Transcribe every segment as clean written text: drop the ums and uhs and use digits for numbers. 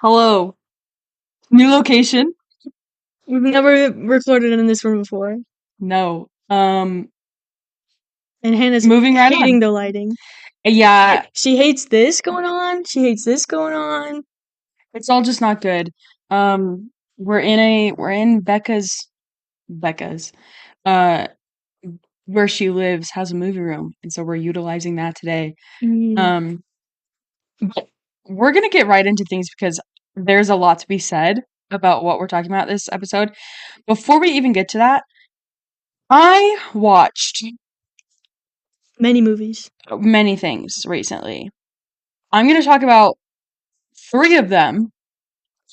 Hello. New location? We've never recorded in this room before. No. And Hannah's Moving right hating on. the lighting. Yeah, She hates this going on. She hates this going on. it's all just not good. We're in Becca's, uh, where she lives has a movie room, and so we're utilizing that today. Mm, Um, but we're gonna get right into things because there's a lot to be said about what we're talking about this episode. Before we even get to that, I watched many movies. many things recently. I'm gonna talk about three of them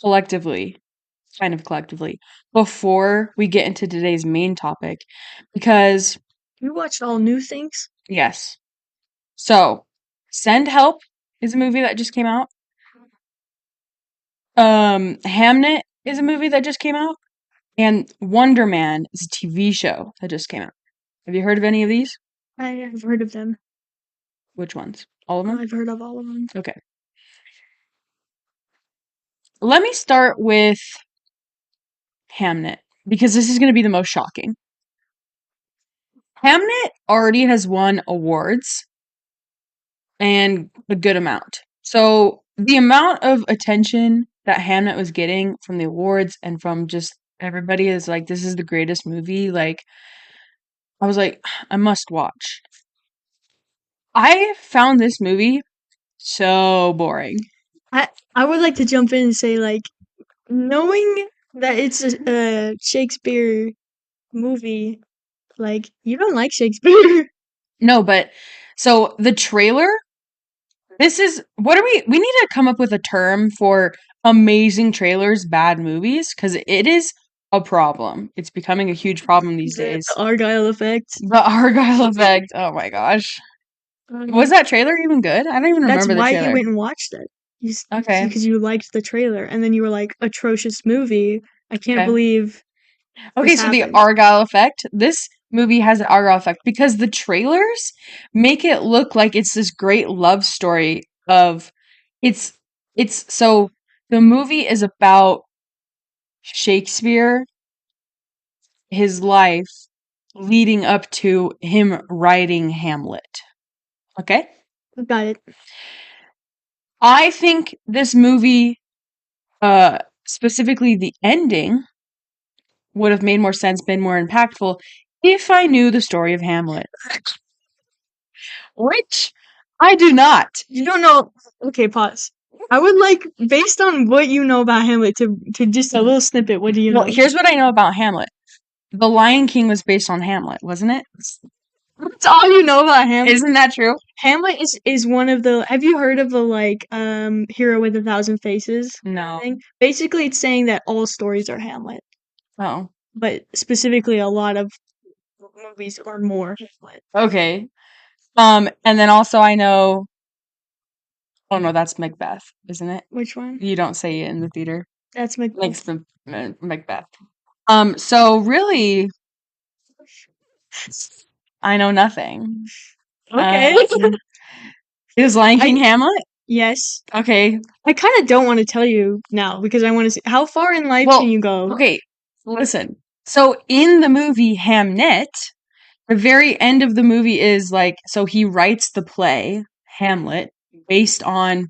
collectively, kind of collectively, before we get into today's main topic. Because, We watched all new things. yes. So, Send Help is a movie that just came out. Hamnet is a movie that just came out. And Wonder Man is a TV show that just came out. Have you heard of any of these? I have heard of them. Which ones? All of them? I've heard of all of them. Okay. Let me start with Hamnet because this is going to be the most shocking. Hamnet already has won awards and a good amount. So the amount of attention that Hamnet was getting from the awards and from just everybody is like, this is the greatest movie. Like, I was like, I must watch. I found this movie so boring. I would like to jump in and say, like, knowing that it's a Shakespeare movie, like, you don't like Shakespeare. No, but so the trailer, this is what are we need to come up with a term for amazing trailers, bad movies, because it is a problem. It's becoming a huge problem these the, days. the Argyle effect. The Argyle effect. Oh my gosh. Was that trailer even good? I don't even That's remember the why you trailer. went and watched it. Okay. Because you liked the trailer, and then you were like, atrocious movie. I can't Okay. believe Okay, this so the happened. Argyle effect. This movie has an Argyle effect because the trailers make it look like it's this great love story of it's so the movie is about Shakespeare, his life leading up to him writing Hamlet. Okay? Got it. I think this movie, specifically the ending, would have made more sense, been more impactful if I knew the story of Hamlet. Which I do not. You don't know. Okay, pause. I would like, based on what you know about Hamlet, to just a little snippet. What do you Well, know? here's what I know about Hamlet. The Lion King was based on Hamlet, wasn't it? That's all you know about Hamlet. Isn't that true? Hamlet is one of the. Have you heard of the like hero with a thousand faces No. thing? Basically, it's saying that all stories are Hamlet, Oh. but specifically a lot of movies are more Hamlet. Okay. And then also I know, oh no, that's Macbeth, isn't it? Which one? You don't say it in the theater. That's my. Makes the Macbeth. So really, I know nothing. Okay. Is Lion King I Hamlet? yes. Okay. I kind of don't want to tell you now because I want to see how far in life can Well, you go. okay. Listen. So in the movie Hamnet, the very end of the movie is like, so he writes the play Hamlet based on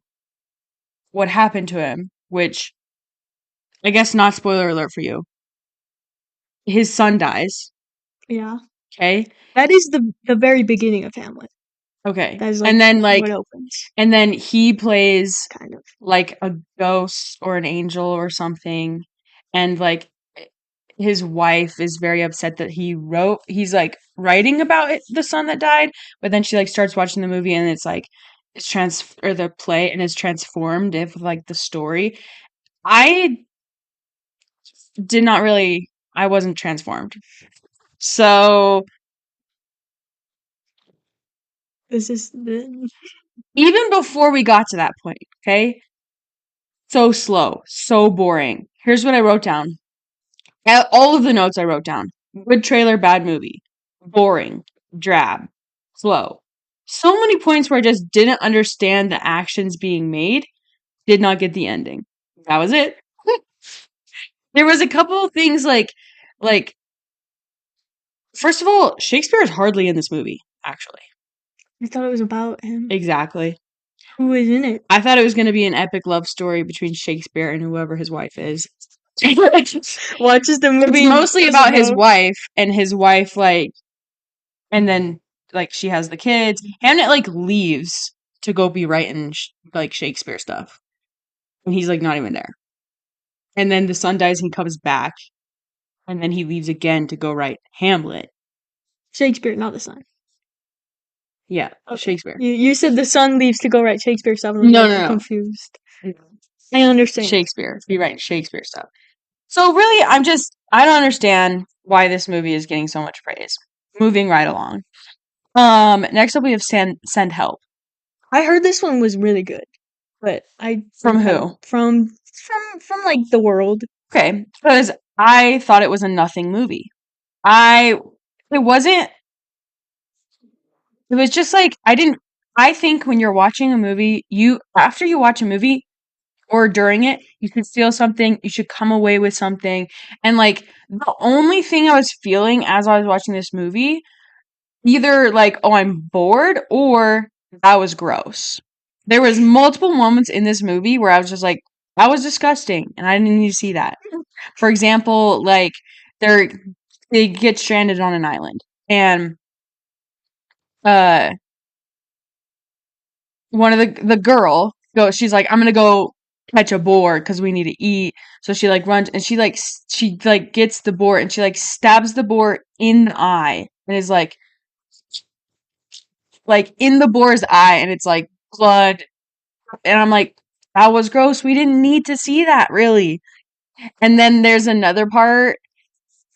what happened to him, which I guess not spoiler alert for you. His son dies. Yeah, Okay. that is the very beginning of Hamlet. Okay. That is like And then what like, opens, and then he plays kind of. like a ghost or an angel or something. And like his wife is very upset that he's like writing about the son that died, but then she like starts watching the movie and it's like it's or the play and is transformed if like the story. I did not really I wasn't transformed. So This is the even before we got to that point, okay? So slow, so boring. Here's what I wrote down. All of the notes I wrote down. Good trailer, bad movie. Boring, drab, slow. So many points where I just didn't understand the actions being made, did not get the ending. That was it. There was a couple of things like first of all, Shakespeare is hardly in this movie, actually. I thought it was about him. Exactly. Who is in it? I thought it was going to be an epic love story between Shakespeare and whoever his wife is. Watches the It's movie and mostly doesn't about his know. wife and his wife like and then like she has the kids. Hamnet like leaves to go be writing like Shakespeare stuff. And he's like not even there. And then the son dies and he comes back and then he leaves again to go write Hamlet. Shakespeare, not the son. Yeah, Okay. Shakespeare. You said the son leaves to go write Shakespeare stuff, and I was No, like, no, I'm no. confused. I understand. Shakespeare. Be writing Shakespeare stuff. So really, I don't understand why this movie is getting so much praise. Moving right along. Next up we have Send Help. I heard this one was really good, but I From haven't who? from like the world. Okay, because I thought it was a nothing movie. I it wasn't it was just like I think when you're watching a movie, you after you watch a movie or during it, you should feel something, you should come away with something. And like the only thing I was feeling as I was watching this movie either like, oh, I'm bored or that was gross. There was multiple moments in this movie where I was just like, that was disgusting and I didn't need to see that. For example, like they're they get stranded on an island and uh one of the girl goes she's like, I'm gonna go catch a boar because we need to eat. So she like runs and she like gets the boar and she like stabs the boar in the eye and is like in the boar's eye and it's like blood. And I'm like, that was gross. We didn't need to see that, really. And then there's another part.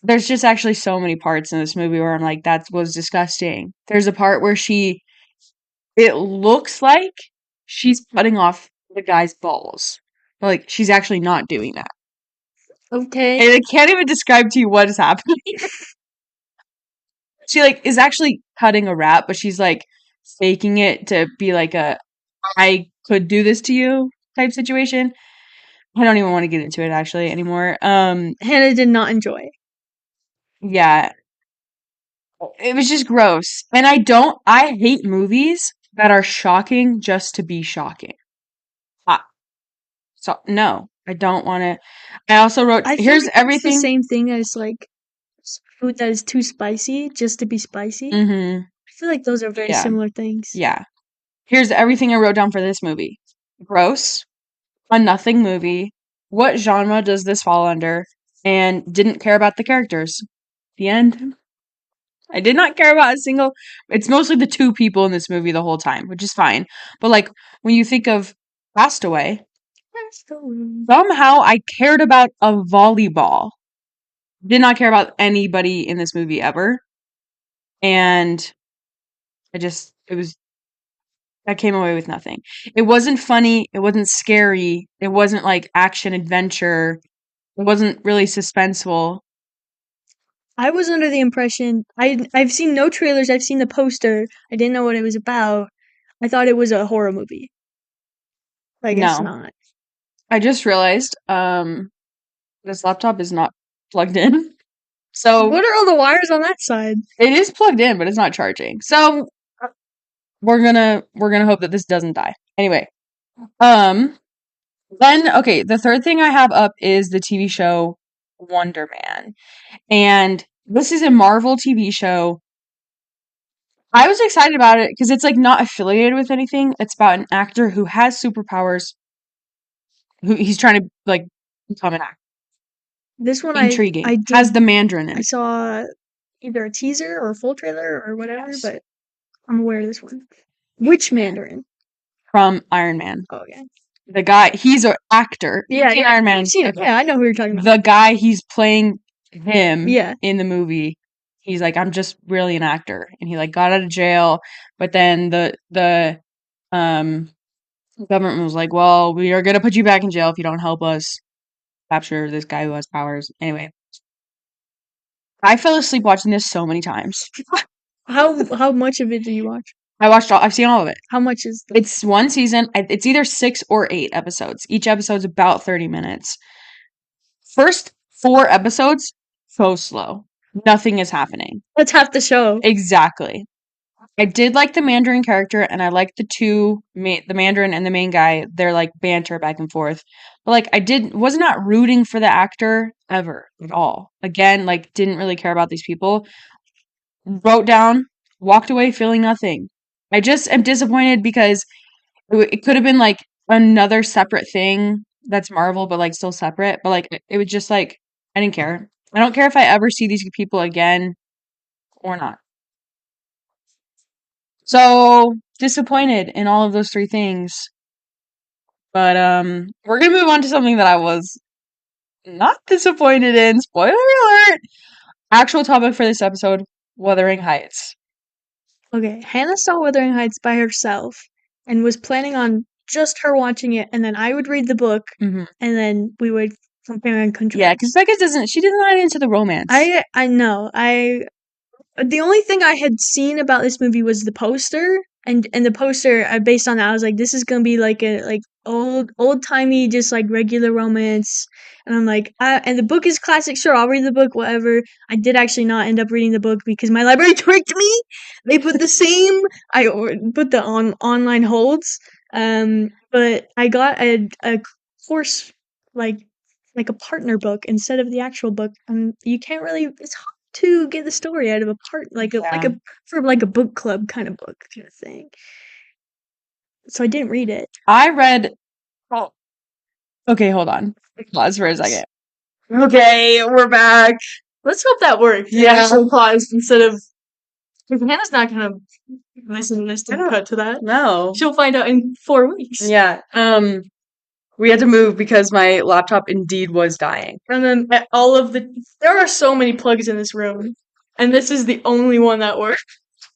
There's just actually so many parts in this movie where I'm like, that was disgusting. There's a part where it looks like she's cutting off the guy's balls. But like, she's actually not doing that. Okay. And I can't even describe to you what is happening. She like is actually cutting a wrap, but she's like faking it to be like I could do this to you type situation. I don't even want to get into it actually anymore. Hannah did not enjoy. Yeah, it was just gross. And I hate movies that are shocking just to be shocking. Uh, so no, I don't want to. I also wrote, I feel here's like that's the everything. same thing as like food that is too spicy just to be spicy. Mm-hmm. I feel like those are very Yeah, similar things. yeah. Here's everything I wrote down for this movie. Gross, a nothing movie. What genre does this fall under? And didn't care about the characters. The end. I did not care about a single. It's mostly the two people in this movie the whole time, which is fine. But like when you think of Castaway, somehow I cared about a volleyball. Did not care about anybody in this movie ever, and I came away with nothing. It wasn't funny. It wasn't scary. It wasn't like action adventure. It wasn't really suspenseful. I was under the impression I've seen no trailers. I've seen the poster. I didn't know what it was about. I thought it was a horror movie. I guess No, not. I just realized this laptop is not plugged in. So What are all the wires on that side? it is plugged in, but it's not charging. So we're gonna hope that this doesn't die. Anyway, um, then okay, the third thing I have up is the TV show Wonder Man, and this is a Marvel TV show. I was excited about it because it's like not affiliated with anything. It's about an actor who has superpowers. Who he's trying to like become an actor. This one I Intriguing. did Has the Mandarin in I it saw either a teaser or a full trailer or whatever, yes, but I'm aware of this one. Which Mandarin? from Iron Man. Oh yeah. The guy, he's an actor. You've Yeah, seen yeah. Iron Man. I've seen it. Yeah, I know who you're talking about. The guy he's playing him Yeah. in the movie, he's like, I'm just really an actor. And he like got out of jail, but then the um government was like, well, we are gonna put you back in jail if you don't help us capture this guy who has powers. Anyway, I fell asleep watching this so many times. How much of it did you watch? I've seen all of it. How much is the It's one season. It's either 6 or 8 episodes. Each episode's about 30 minutes. First 4 episodes, so slow. Nothing is happening. That's half the show. Exactly. I did like the Mandarin character, and I like the Mandarin and the main guy. They're like banter back and forth. But like, was not rooting for the actor ever at all. Again, like, didn't really care about these people. Wrote down, walked away feeling nothing. I just am disappointed because it could have been like another separate thing that's Marvel, but like still separate. But like, it was just like, I didn't care. I don't care if I ever see these people again or not. So disappointed in all of those three things. But we're gonna move on to something that I was not disappointed in. Spoiler alert. Actual topic for this episode, Wuthering Heights. Okay, Hannah saw Wuthering Heights by herself and was planning on just her watching it, and then I would read the book, Hmm. and then we would compare and Yeah, because contrast. Becca she doesn't get into the romance. I know. The only thing I had seen about this movie was the poster, and the poster, based on that, I was like, this is gonna be like a like old timey, just like regular romance. And I'm like, and the book is classic. Sure, I'll read the book, whatever. I did actually not end up reading the book because my library tricked me. They put the same. Put the online holds. But I got a course like a partner book instead of the actual book. You can't really. It's to get the story out of a part Yeah. sort of like a book club kind of book kind of thing. So I didn't read it. I read. Oh, okay, hold on. Pause for a second. Okay, we're back. Let's hope that works. Yeah. Actual pause instead of because Hannah's not gonna listen to this and cut to that. No. She'll find out in 4 weeks. Yeah. We had to move because my laptop indeed was dying. And then there are so many plugs in this room, and this is the only one that works.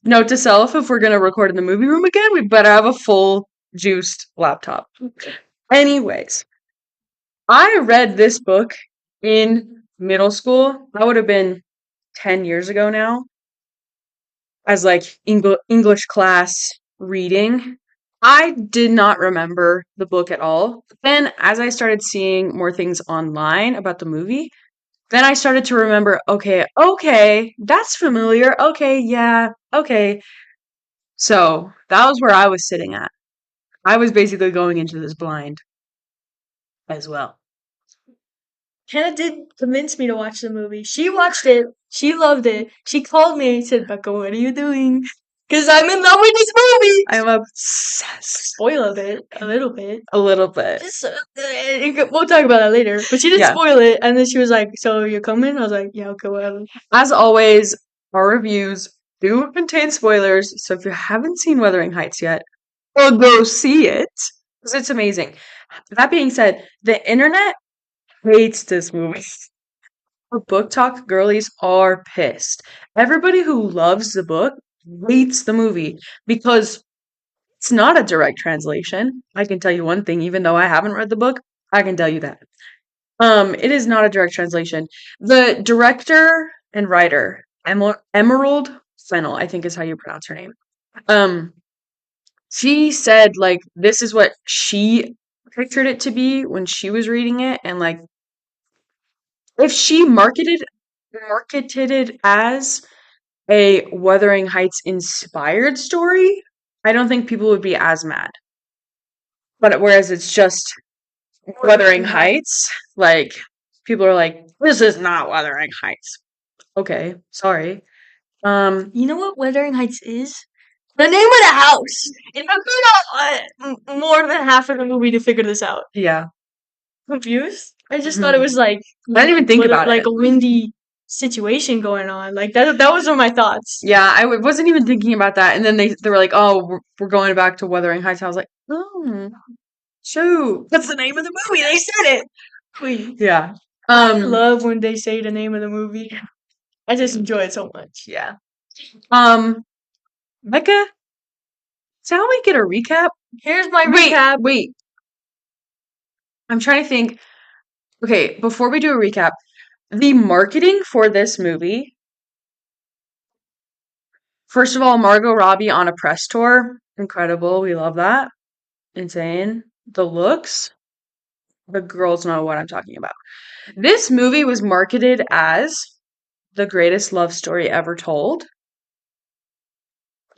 Note to self: if we're gonna record in the movie room again, we better have a full juiced laptop. Anyways, I read this book in middle school. That would have been 10 years ago now, as like English class reading. I did not remember the book at all. Then, as I started seeing more things online about the movie, then I started to remember, okay, that's familiar. Okay, yeah, okay. So that was where I was sitting at. I was basically going into this blind as well. Hannah did convince me to watch the movie. She watched it. She loved it. She called me and said, Becca, what are you doing? Because I'm in love with this movie. I'm obsessed. Spoil a little bit. A little bit. Just, we'll talk about that later. But she did Yeah. spoil it, and then she was like, so you're coming? I was like, yeah, okay, whatever. As always, our reviews do contain spoilers, so if you haven't seen Wuthering Heights yet, well, go see it, because it's amazing. That being said, the internet hates this movie. Our book talk girlies are pissed. Everybody who loves the book hates the movie because it's not a direct translation. I can tell you one thing, even though I haven't read the book, I can tell you that. It is not a direct translation. The director and writer, Emerald Fennell, I think is how you pronounce her name. She said like this is what she pictured it to be when she was reading it, and like if she marketed it as a Wuthering Heights inspired story, I don't think people would be as mad. But whereas it's just Wuthering Heights, like people are like, this is not Wuthering Heights. Okay, sorry. You know what Wuthering Heights is? The name of the house. It took me more than half of the movie to figure this out. Yeah. Confused? I just thought it was like I didn't even think about like it. a windy situation going on. Like that was one of my thoughts. Yeah, wasn't even thinking about that. And then they were like, oh, we're going back to Wuthering Heights. I was like, oh, shoot. That's the name of the movie. They said it. Please. Yeah. I love when they say the name of the movie. I just enjoy it so much. Yeah. Becca, shall we get a recap? Here's my recap. Wait. I'm trying to think. Okay, before we do a recap, the marketing for this movie First of all, Margot Robbie on a press tour. Incredible. We love that. Insane. The looks. The girls know what I'm talking about. This movie was marketed as the greatest love story ever told.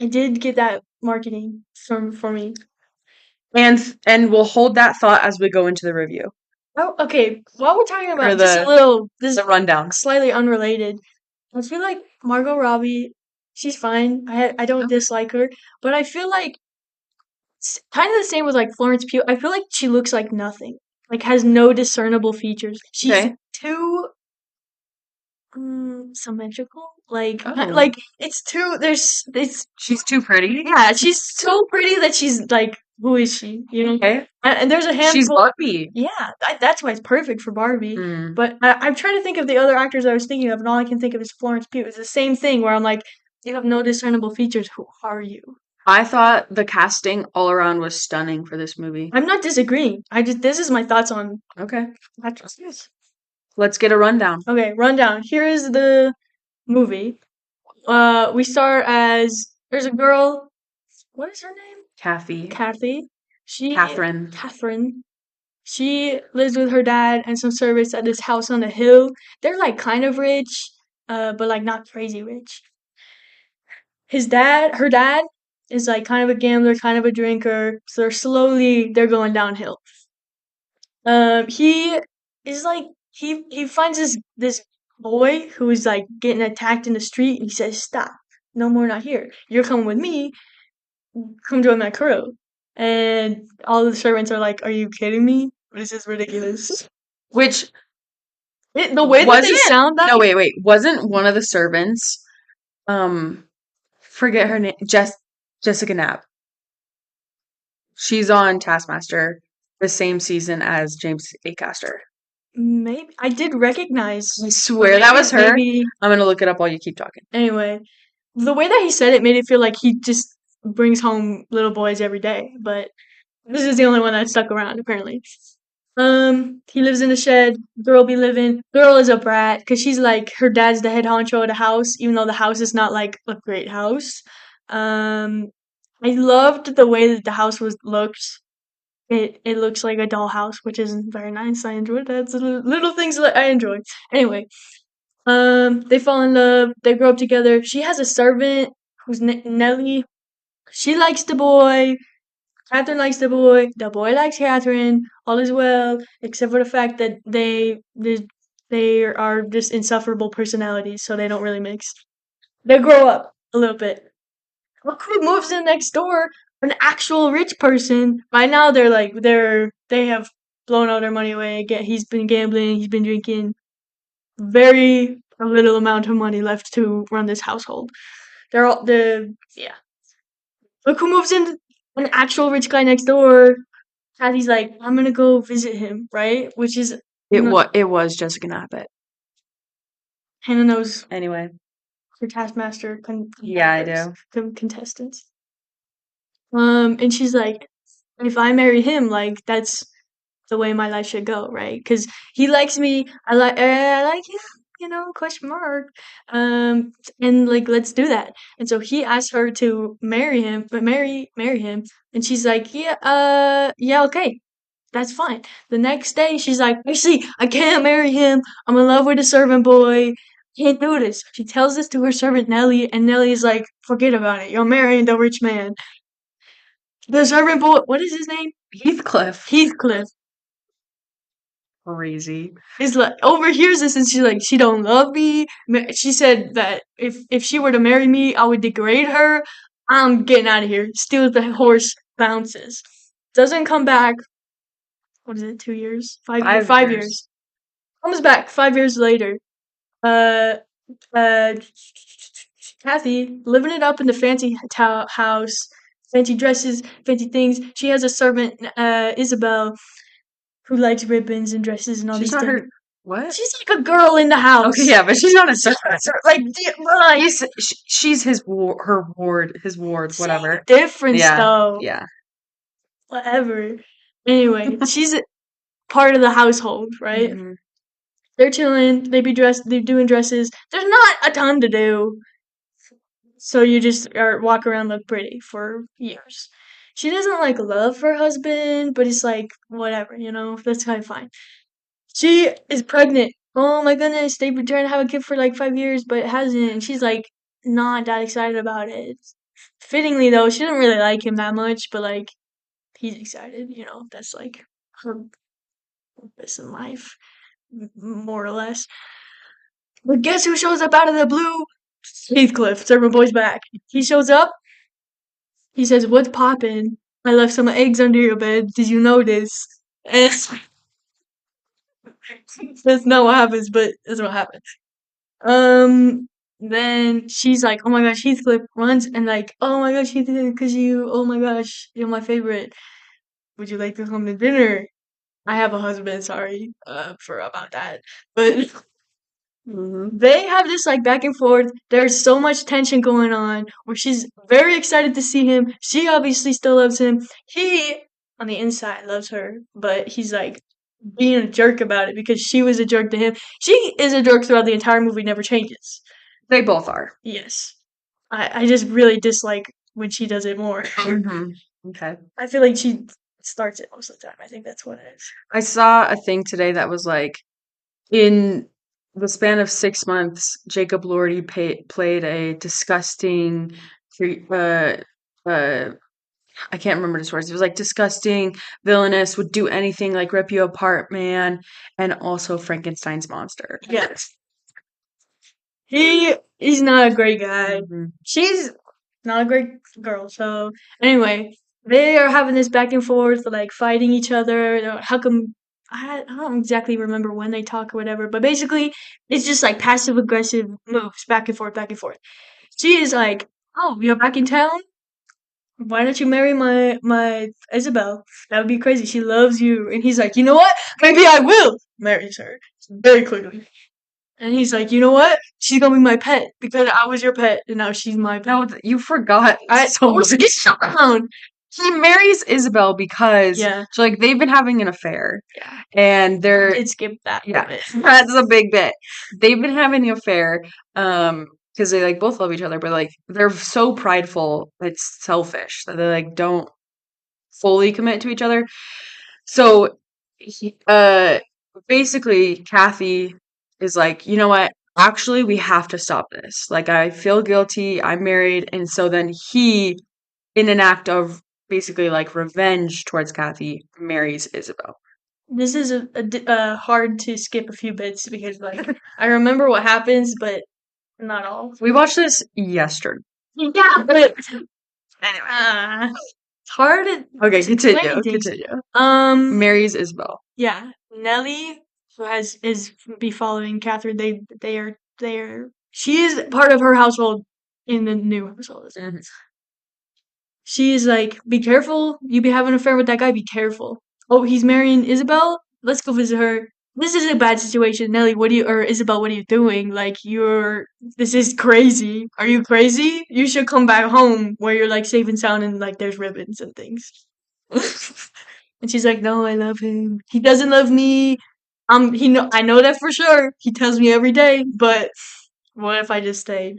I did get that marketing for me. And we'll hold that thought as we go into the review Oh, okay. While we're talking or about just a little, this the is rundown. slightly unrelated. I feel like Margot Robbie, she's fine. I don't dislike her, but I feel like it's kind of the same with like Florence Pugh. I feel like she looks like nothing. Like has no discernible features. She's Okay. too symmetrical. Like Oh. like it's too it's She's too pretty. yeah, she's so pretty that she's like who is she? You know? Okay. And there's a She's handful. Barbie. Yeah, that's why it's perfect for Barbie. Mm. But I'm trying to think of the other actors I was thinking of, and all I can think of is Florence Pugh. It's the same thing where I'm like, you have no discernible features. Who are you? I thought the casting all around was stunning for this movie. I'm not disagreeing. This is my thoughts on Okay. actresses. Let's get a rundown. Okay, rundown. Here is the movie. We start as there's a girl. What is her name? Kathy. Kathy. Catherine. Catherine. She lives with her dad and some servants at this house on the hill. They're like kind of rich, but like not crazy rich. Her dad, is like kind of a gambler, kind of a drinker. So they're going downhill. He is like he finds this boy who is like getting attacked in the street, and he says, "Stop! No more, not here. You're coming with me. Come join my crew." And all the servants are like, "Are you kidding me? This is ridiculous." Which The way that they wasn't sound that no wait. Wasn't one of the servants um forget her name Jessica Knapp. She's on Taskmaster the same season as James Acaster. maybe I did recognize. I swear that was her. Maybe I'm gonna look it up while you keep talking. anyway, the way that he said it made it feel like he just brings home little boys every day. But this is the only one that stuck around apparently. He lives in a shed. Girl is a brat because she's like her dad's the head honcho of the house, even though the house is not like a great house. Um, I loved the way that the house was looked. It looks like a dollhouse, which is very nice. I enjoyed that. It's little things that I enjoy. Anyway, they fall in love. They grow up together. She has a servant who's Nellie. She likes the boy. Catherine likes the boy. The boy likes Catherine. All is well, except for the fact that they are just insufferable personalities, so they don't really mix. They grow up a little bit. Look who moves in next door, an actual rich person. By now they have blown all their money away. He's been gambling, he's been drinking. Very a little amount of money left to run this household. They're all the yeah. Look who moves in, an actual rich guy next door. Kathy's like, I'm gonna go visit him, right? Which is It was Jessica Knapp. Hannah knows Anyway. her Taskmaster Yeah, I do. contestants. And she's like, if I marry him, like that's the way my life should go, right? Because he likes me, I like him, question mark. And like let's do that. And so he asked her to marry him, but marry him, and she's like, yeah, okay. That's fine. The next day, she's like, actually, I can't marry him. I'm in love with a servant boy. Can't do this. She tells this to her servant Nellie, and Nellie's like, forget about it. You're marrying the rich man. The servant boy, what is his name? Heathcliff. Heathcliff. Crazy. Is like overhears this, and she's like, she don't love me. She said that if she were to marry me, I would degrade her. I'm getting out of here. Steals the horse, bounces. Doesn't come back. What is it? 2 years? 5 years? 5 years. Comes back 5 years later. Uh, uh, Kathy living it up in the fancy house, fancy dresses, fancy things. She has a servant, Isabel, who likes ribbons and dresses and all She's these not things. her. What? She's like a girl in the house. Okay, yeah, but she's not a servant. Like, She's his ward, whatever. difference Yeah, though. yeah. Whatever. Anyway, she's part of the household, right? Mhm. They're chilling. They're doing dresses. There's not a ton to do. So you just are walk around look pretty for years. She doesn't like love her husband, but it's like whatever, that's kind of fine. She is pregnant. Oh my goodness, they've been trying to have a kid for like 5 years, but it hasn't. And she's like not that excited about it. Fittingly though, she doesn't really like him that much, but like he's excited. That's like her purpose in life, more or less. But guess who shows up out of the blue? Heathcliff, Servant Boy's back. He shows up. He says, "What's poppin'? I left some eggs under your bed. Did you notice?" And that's not what happens, but that's what happens. Then she's like, "Oh my gosh," Heathcliff runs and like, "Oh my gosh, Heathcliff, because oh my gosh, you're my favorite. Would you like to come to dinner?" I have a husband, sorry, for about that. But they have this like back and forth. There's so much tension going on where she's very excited to see him. She obviously still loves him. He, on the inside, loves her, but he's like being a jerk about it because she was a jerk to him. She is a jerk throughout the entire movie, never changes. They both are. Yes. I just really dislike when she does it more. Okay. I feel like she starts it most of the time. I think that's what it is. I saw a thing today that was like, in the span of 6 months, Jacob Lordy played a disgusting, uh, uh, I can't remember his words. It was like disgusting, villainous, would do anything, like rip you apart, man, and also Frankenstein's monster. Yes. He's not a great guy. She's not a great girl. So anyway, they are having this back and forth, like fighting each other. They're like, how come? I don't exactly remember when they talk or whatever, but basically it's just like passive aggressive moves back and forth, back and forth. She is like, "Oh, you're back in town? Why don't you marry my Isabel? That would be crazy. She loves you." And he's like, "You know what? Maybe I will." Marries her very quickly. And he's like, "You know what? She's gonna be my pet because I was your pet, and now she's my pet." No, you forgot so was much. down. He marries Isabel because, Yeah, so like they've been having an affair, yeah. and they're Did skip that yeah, bit. that's a big bit. They've been having an affair, because they like both love each other, but like they're so prideful, it's selfish that they like don't fully commit to each other. So, basically, Kathy is like, you know what? Actually, we have to stop this. Like, I feel guilty. I'm married, and so then he, in an act of basically like revenge towards Kathy, marries Isabel. This is hard to skip a few bits because like I remember what happens, but not all. We watched this yesterday. Yeah, but anyway, it's hard to Okay, explain continue, things. continue. Um, Marries Isabel. yeah, Nellie, who is be following Catherine. They are. She is part of her household in the new household. She is like, "Be careful. You be having an affair with that guy. Be careful." Oh, he's marrying Isabel. Let's go visit her. This is a bad situation, Nellie. Or Isabel? What are you doing? Like, this is crazy. Are you crazy? You should come back home where you're like safe and sound and like there's ribbons and things. And she's like, "No, I love him. He doesn't love me. I know that for sure. He tells me every day. But what if I just stayed?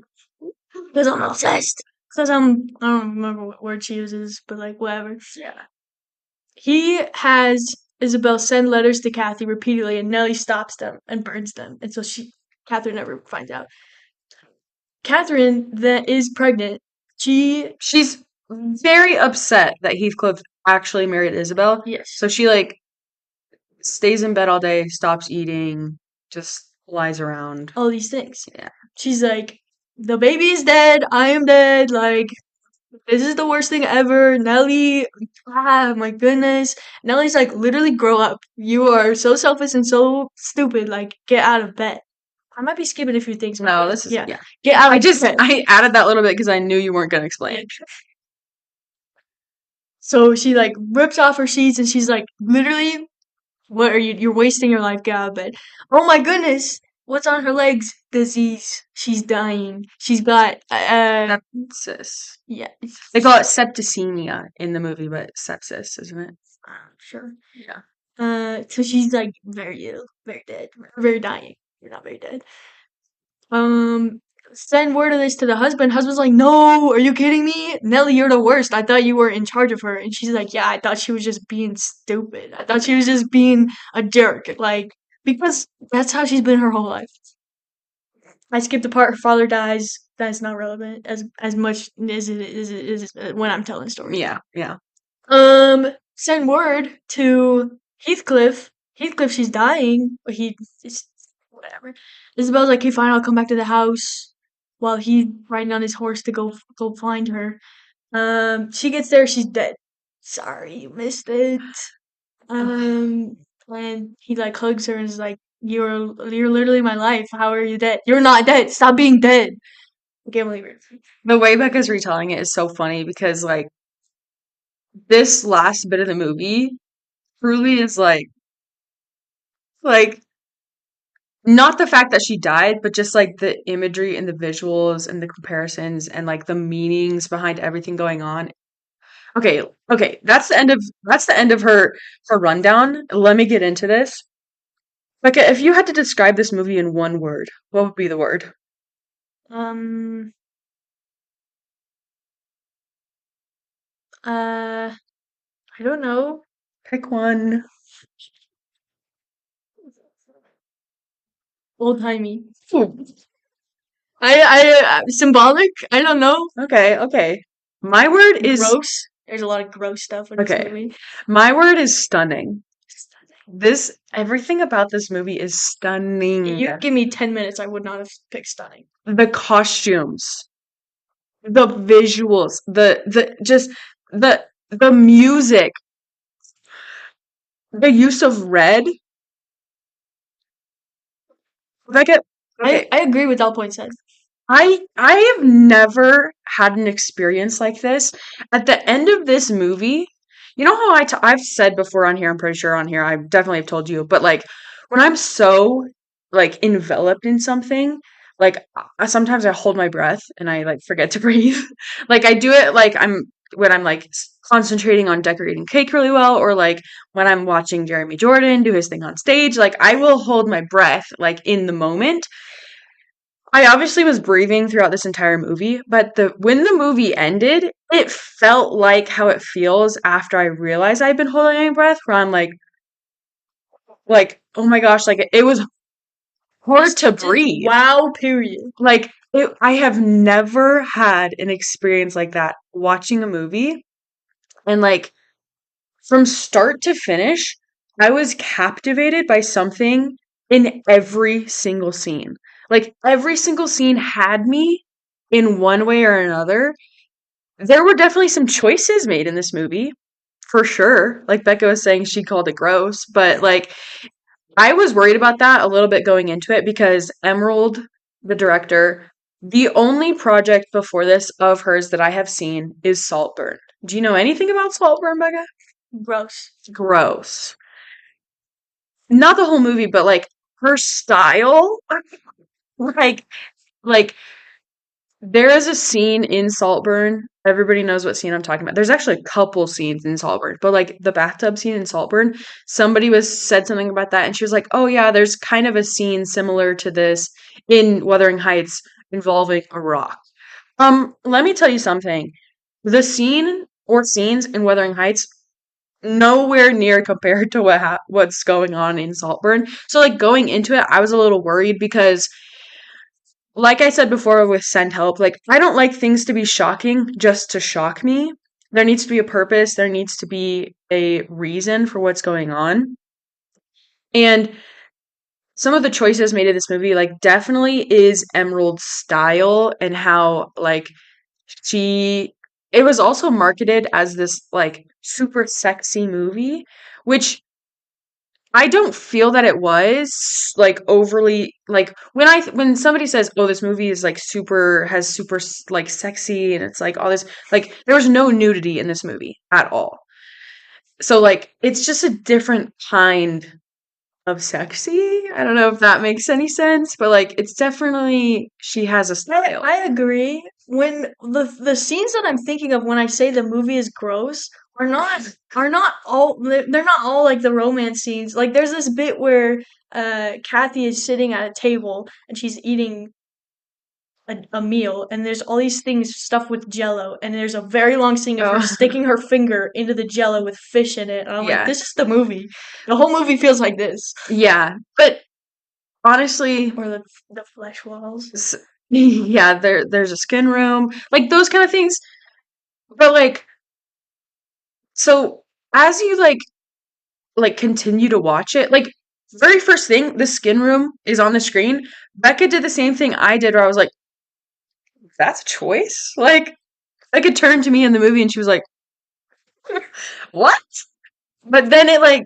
Because I'm obsessed. Because I don't remember what word she uses, but like whatever. Yeah. He has Isabel send letters to Kathy repeatedly, and Nellie stops them and burns them, and so Catherine never finds out. Catherine that is pregnant. She's very upset that Heathcliff actually married Isabel. Yes. So she like stays in bed all day, stops eating, just lies around. All these things. Yeah. She's like, the baby is dead. I am dead. Like, this is the worst thing ever. Nellie, my goodness. Nellie's like, literally grow up. You are so selfish and so stupid. Like, get out of bed. I might be skipping a few things. No, this is yeah. yeah. Get out of bed. I added that little bit because I knew you weren't gonna explain. Yeah. So she like rips off her sheets and she's like, literally, what are you? You're wasting your life. Get out of bed. Oh my goodness. What's on her legs? Disease. She's dying. She's got Sepsis. yeah. They call it septicemia in the movie, but sepsis, isn't it? Sure. Yeah. So she's like very ill, very dead, very dying. You're not very dead. send word of this to the husband. Husband's like, no, are you kidding me? Nelly, you're the worst. I thought you were in charge of her. And she's like, yeah, I thought she was just being stupid. I thought she was just being a jerk. Like, because that's how she's been her whole life. I skipped the part her father dies. That's not relevant as much as it is when I'm telling the story. Yeah, yeah. Send word to Heathcliff. Heathcliff, she's dying, but it's whatever. Isabel's like, okay, fine, I'll come back to the house while he's riding on his horse to go find her. She gets there, she's dead. Sorry, you missed it. Um, and he like hugs her and is like, you're literally my life. How are you dead? You're not dead. Stop being dead. I can't believe it. The way Becca's retelling it is so funny because like this last bit of the movie truly is like not the fact that she died, but just like the imagery and the visuals and the comparisons and like the meanings behind everything going on. Okay, okay, that's the end of her rundown. Let me get into this. Becca, if you had to describe this movie in one word, what would be the word? Um, uh, I don't know. Pick one. Old timey. Ooh, Symbolic. I don't know. okay, okay. My word is Gross. There's a lot of gross stuff in this okay. movie. My word is stunning. This everything about this movie is stunning. You give me 10 minutes, I would not have picked stunning. The costumes, the visuals, the just the music, the use of red. Like it, okay, I agree with all points said. I have never had an experience like this. At the end of this movie, you know how I've said before on here, I'm pretty sure on here, I definitely have told you, but like when I'm so like enveloped in something, like sometimes I hold my breath and I like forget to breathe. Like I do it like when I'm like concentrating on decorating cake really well, or like when I'm watching Jeremy Jordan do his thing on stage, like I will hold my breath like in the moment. I obviously was breathing throughout this entire movie, but the when the movie ended, it felt like how it feels after I realized I've been holding my breath, where I'm like, oh my gosh, like it was hard to breathe. Wow, period. Like I have never had an experience like that watching a movie, and like from start to finish, I was captivated by something in every single scene. Like every single scene had me in one way or another. There were definitely some choices made in this movie, for sure. Like Becca was saying, she called it gross, but like I was worried about that a little bit going into it because Emerald, the director, the only project before this of hers that I have seen is Saltburn. Do you know anything about Saltburn, Becca? Gross. Gross. Not the whole movie, but like her style. Like, like there is a scene in Saltburn. Everybody knows what scene I'm talking about. There's actually a couple scenes in Saltburn, but like the bathtub scene in Saltburn, somebody was said something about that, and she was like, "Oh yeah, there's kind of a scene similar to this in Wuthering Heights involving a rock." Let me tell you something. The scene or scenes in Wuthering Heights nowhere near compared to what's going on in Saltburn. So like going into it, I was a little worried because like I said before with Send Help, like I don't like things to be shocking just to shock me. There needs to be a purpose, there needs to be a reason for what's going on. And some of the choices made in this movie like definitely is Emerald's style and how like she it was also marketed as this like super sexy movie, which I don't feel that it was like overly like when somebody says, "Oh, this movie is like super like sexy," and it's like all this like there was no nudity in this movie at all. So like it's just a different kind of sexy. I don't know if that makes any sense, but like it's definitely she has a style. I agree. When the scenes that I'm thinking of when I say the movie is gross are not all they're not all like the romance scenes. Like there's this bit where Kathy is sitting at a table and she's eating a meal, and there's all these things stuffed with Jello, and there's a very long scene of her Oh, sticking her finger into the Jello with fish in it, and I'm like, yeah. this is the movie. The whole movie feels like this, Yeah. But honestly, or the flesh walls. s- yeah, there's a skin room, like those kind of things. But like, so as you like continue to watch it, like very first thing, the skin room is on the screen. Becca did the same thing I did, where I was like, "That's a choice." Like it turned to me in the movie, and she was like, "What?" But then it like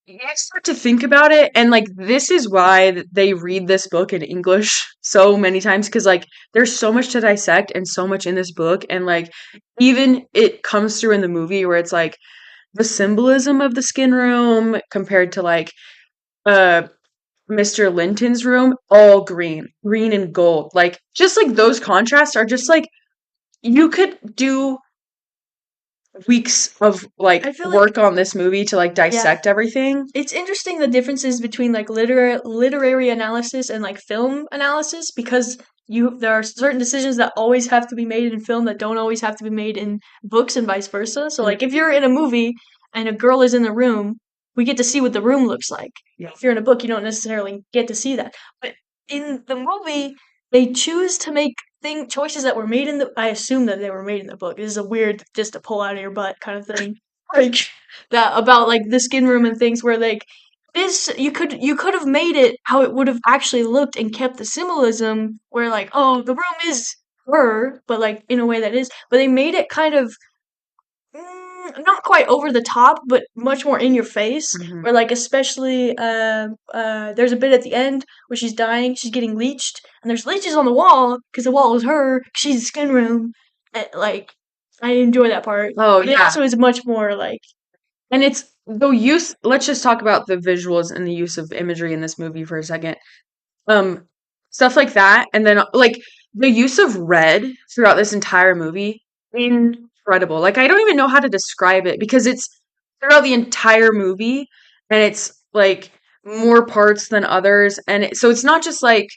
you start to think about it, and like this is why they read this book in English so many times, because like there's so much to dissect and so much in this book, and like even it comes through in the movie where it's like the symbolism of the skin room compared to like uh Mr. Linton's room, all green, green and gold. Like just like those contrasts are just like you could do weeks of like I feel like, work on this movie to like yeah, dissect everything. it's interesting the differences between like literary analysis and like film analysis, because there are certain decisions that always have to be made in film that don't always have to be made in books, and vice versa. So Mm, like if you're in a movie and a girl is in the room, we get to see what the room looks like. yeah. If you're in a book, you don't necessarily get to see that. But in the movie, they choose to make thing choices that were made in the, I assume that they were made in the book. This is a weird just to pull out of your butt kind of thing. Like that about like the skin room and things where like this you could have made it how it would have actually looked and kept the symbolism where like, oh, the room is her, but like in a way that is, but they made it kind of not quite over the top, but much more in your face. Mhm. Where like especially there's a bit at the end where she's dying, she's getting leeched, and there's leeches on the wall because the wall is her. She's the skin room. And, like I enjoy that part, Oh but it yeah. also is much more like And it's the use, let's just talk about the visuals and the use of imagery in this movie for a second. Um, Stuff like that, and then like the use of red throughout this entire movie, incredible. Like I don't even know how to describe it because it's throughout the entire movie, and it's like more parts than others, and so it's not just like,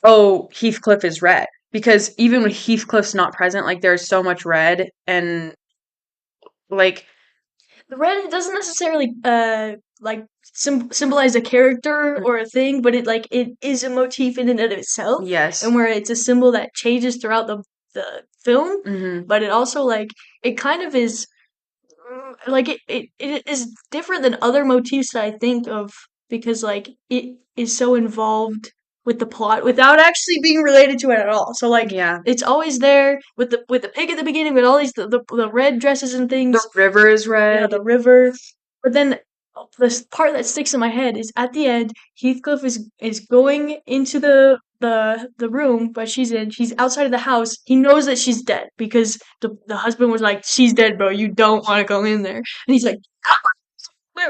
oh, Heathcliff is red, because even when Heathcliff's not present, like there's so much red, and like the red doesn't necessarily like symbolize a character or a thing, but it is a motif in and of itself, yes. and where it's a symbol that changes throughout the film, Hmm. but it also like it kind of is like it is different than other motifs that I think of, because like it is so involved with the plot without actually being related to it at all. So like Yeah. it's always there with the pig at the beginning, with all these the red dresses and The things. river is Yeah, red. the river. But then the part that sticks in my head is at the end, Heathcliff is going into the room, but she's in. She's outside of the house. He knows that she's dead because the husband was like, "She's dead, bro. You don't want to go in there." And he's like,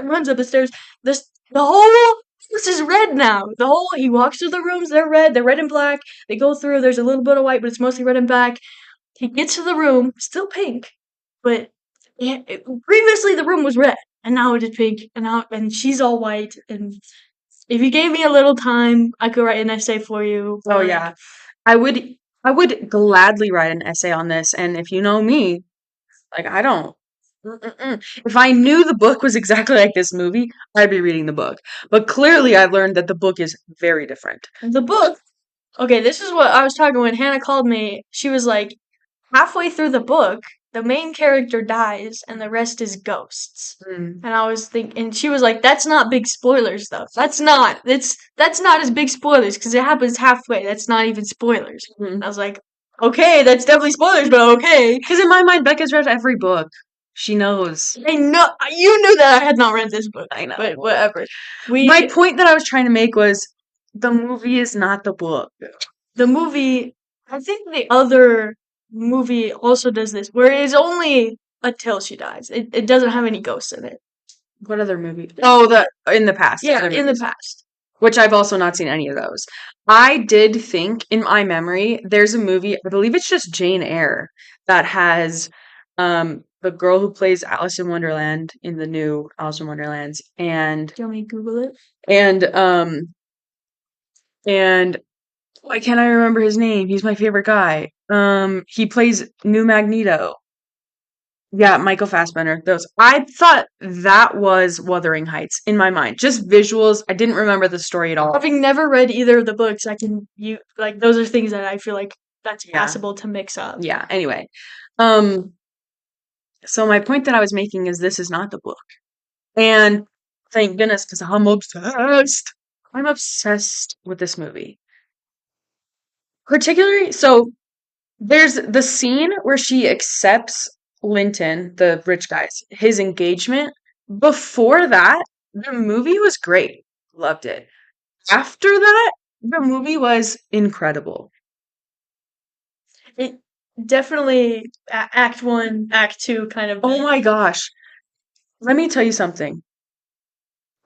runs up the stairs. The whole this is red now. The whole he walks through the rooms. They're red. They're red and black. They go through. There's a little bit of white, but it's mostly red and black. He gets to the room, still pink, but previously the room was red, and now it is pink, and she's all white. And if you gave me a little time, I could write an essay for you. Oh But like, yeah. I would I would gladly write an essay on this, and if you know me, like I don't. Mm-mm-mm. If I knew the book was exactly like this movie, I'd be reading the book. But clearly I've learned that the book is very different. the book. Okay, this is what I was talking when Hannah called me. She was like, halfway through the book, the main character dies, and the rest is ghosts. Mm. And I was thinking, and she was like, "That's not big spoilers, though. That's not. That's not as big spoilers because it happens halfway. That's not even spoilers." And Mhm. I was like, "Okay, that's definitely spoilers, but okay." Because in my mind, Becca's read every book. She knows. I know you knew that I had not read this book, I know. but whatever. My We point that I was trying to make was the movie is not the book. the movie. I think the other movie also does this, where it is only until she dies. It doesn't have any ghosts in it. What other movie? Oh, the in the past, Yeah, other in the movies, past. which I've also not seen any of those. I did think in my memory there's a movie, I believe it's just Jane Eyre, that has the girl who plays Alice in Wonderland in the new Alice in Wonderlands, Do you want me to Google it? and um and Why can't I remember his name? He's my favorite guy. He plays New Magneto. Yeah, Michael Fassbender. Those. I thought that was Wuthering Heights in my mind. Just visuals. I didn't remember the story at all. Having never read either of the books, I can you like those are things that I feel like that's Yeah. possible to mix up. Yeah. Anyway. Um, so my point that I was making is this is not the book. And thank goodness, because I'm obsessed. I'm obsessed with this movie. Particularly, so there's the scene where she accepts Linton, the rich guy's, his engagement. Before that, the movie was great. Loved it. After that, the movie was incredible. It definitely Act One, Act Two kind of. Oh my gosh. Let me tell you something.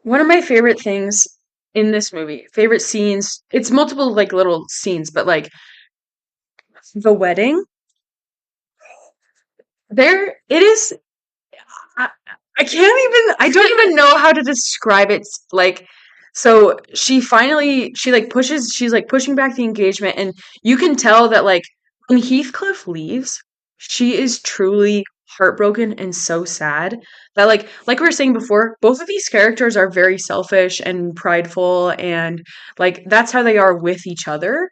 One of my favorite things in this movie, favorite scenes, it's multiple like little scenes, but like the wedding, there it is. I, I can't even, I don't even know how to describe it. Like, so she like pushes, she's like pushing back the engagement, and you can tell that like when Heathcliff leaves, she is truly heartbroken and so sad that like we were saying before, both of these characters are very selfish and prideful, and like that's how they are with each other.